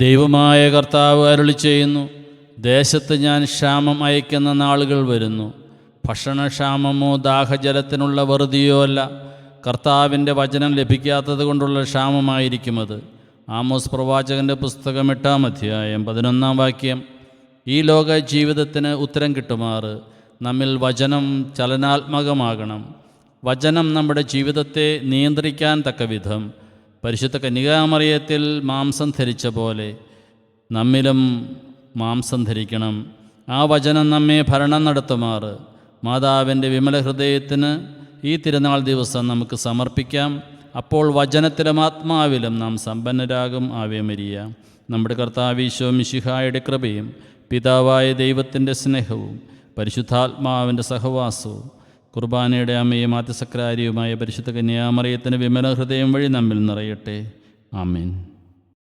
ദൈവമായ കർത്താവ് അരുളിച്ചെയ്യുന്നു, ദേശത്ത് ഞാൻ ക്ഷാമം അയക്കുന്ന നാളുകൾ വരുന്നു. ഭക്ഷണക്ഷാമമോ ദാഹജലത്തിനുള്ള വെറുതിയോ അല്ല, കർത്താവിൻ്റെ വചനം ലഭിക്കാത്തത് കൊണ്ടുള്ള ക്ഷാമമായിരിക്കും അത്. ആമോസ് പ്രവാചകൻ്റെ പുസ്തകം 8-ാം അധ്യായം 11-ാം വാക്യം. ഈ ലോക ജീവിതത്തിന് ഉത്തരം കിട്ടുമാറ് നമ്മിൽ വചനം ചലനാത്മകമാകണം. വചനം നമ്മുടെ ജീവിതത്തെ നിയന്ത്രിക്കാൻ തക്കവിധം പരിശുദ്ധ കന്യകാമറിയത്തിൽ മാംസം ധരിച്ച പോലെ നമ്മിലും മാംസം ധരിക്കണം. ആ വചനം നമ്മെ ഭരണം നടത്തുമാറ് മാതാവിൻ്റെ വിമല ഹൃദയത്തിന് ഈ തിരുനാൾ ദിവസം നമുക്ക് സമർപ്പിക്കാം. അപ്പോൾ വചനത്തിലും ആത്മാവിലും നാം സമ്പന്നരാകും. Ave Maria. നമ്മുടെ കർത്താവ് ഈശോ മിശിഹായുടെ കൃപയും പിതാവായ ദൈവത്തിൻ്റെ സ്നേഹവും പരിശുദ്ധാത്മാവിൻ്റെ സഹവാസവും കുർബാനയുടെ അമ്മയും ആദ്യസക്രാരിയുമായ പരിശുദ്ധ കന്യാമറിയത്തിന് വിമല ഹൃദയം വഴി നമ്മിൽ നിറയട്ടെ. ആമേൻ.